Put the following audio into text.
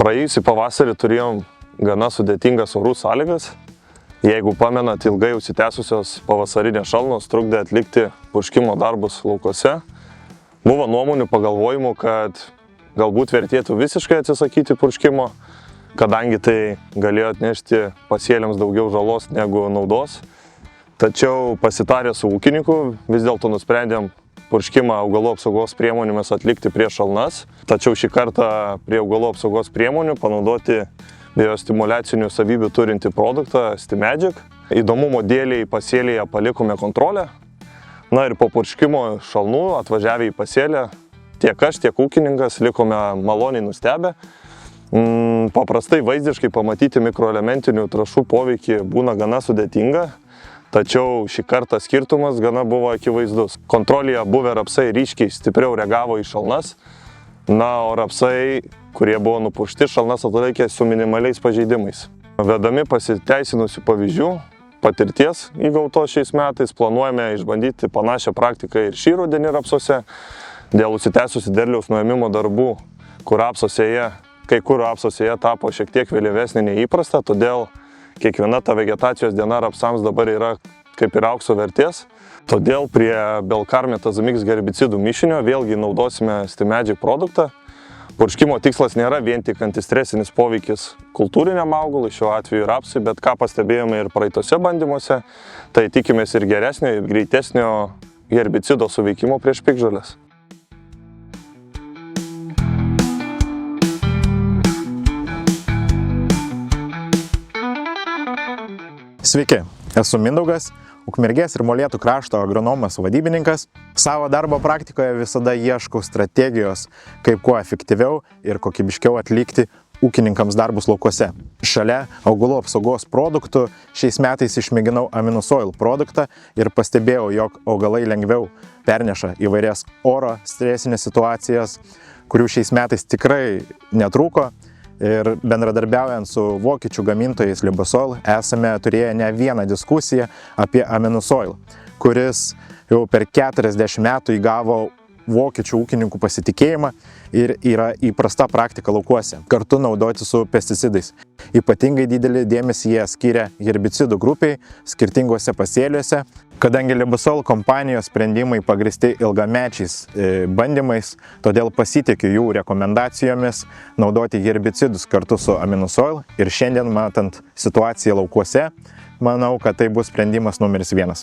Praėjusį pavasarį turėjom gana sudėtingas orų sąlygas. Jeigu pamenat, ilgai užsitęsusios pavasarinės šalnos trukdė atlikti purškimo darbus laukuose. Buvo nuomonių pagalvojimų, kad galbūt vertėtų visiškai atsisakyti purškimo, kadangi tai galėjo atnešti pasėliams daugiau žalos negu naudos. Tačiau pasitarę su ūkininku vis dėlto nusprendėm purškimą augalų apsaugos priemonėmis atlikti prieš šalnas. Tačiau šį kartą prie augalų apsaugos priemonių panaudoti biostimuliacinių savybių turintį produktą Stimagic. Įdomumo dėliai pasėlyje palikome kontrolę. Na ir po purškimo šalnų atvažiavę į pasėlę tiek aš, tiek ūkininkas likome maloniai nustebę. Paprastai vaizdiškai pamatyti mikroelementinių trąšų poveikį būna gana sudėtinga, tačiau šį kartą skirtumas gana buvo akivaizdus. Kontrolėje buvę rapsai ryškiai stipriau reagavo į šalnas, na, o rapsai, kurie buvo nupuršti, šalnas atlaikė su minimaliais pažeidimais. Vedami pasiteisinusių pavyzdžių, patirties įgautos šiais metais, planuojame išbandyti panašią praktiką ir šį rudenį rapsuose. Dėl užsitęsusių derliaus nuėmimo darbų, kai kur rapsosėje tapo šiek tiek vėlyvesnė nei įprasta, todėl kiekviena ta vegetacijos diena rapsams dabar yra kaip ir aukso vertės. Todėl prie Belkarmetazomix herbicidų mišinio vėlgi naudosime Stimagic produktą. Purškimo tikslas nėra vien tik antistresinis poveikis kultūriniam augalui, šiuo atveju rapsui, bet ką pastebėjome ir praeitose bandymuose, tai tikimės ir geresnio, ir greitesnio herbicido suveikimo prieš piktžoles. Sveiki, esu Mindaugas, Ukmergės ir Molėtų krašto agronomas vadybininkas. Savo darbo praktikoje visada ieškau strategijos, kaip kuo efektyviau ir kokybiškiau atlikti ūkininkams darbus laukuose. Šalia augalų apsaugos produktų šiais metais išmėginau Aminosoil produktą ir pastebėjau, jog augalai lengviau perneša įvairias oro stresinės situacijas, kurių šiais metais tikrai netrūko. Ir bendradarbiaujant su vokiečių gamintojais Libosoil esame turėję ne vieną diskusiją apie Aminosoil, kuris jau per 40 metų įgavo vokiečių ūkininkų pasitikėjimą ir yra įprasta praktika laukuose, kartu naudoti su pesticidais. Ypatingai didelį dėmesį jie skiria herbicidų grupiai skirtingose pasėliuose, kadangi Libosoil kompanijos sprendimai pagrįsti ilgamečiais bandymais, todėl pasitikiu jų rekomendacijomis naudoti herbicidus kartu su Aminosoil ir šiandien matant situaciją laukuose, manau, kad tai bus sprendimas numeris 1.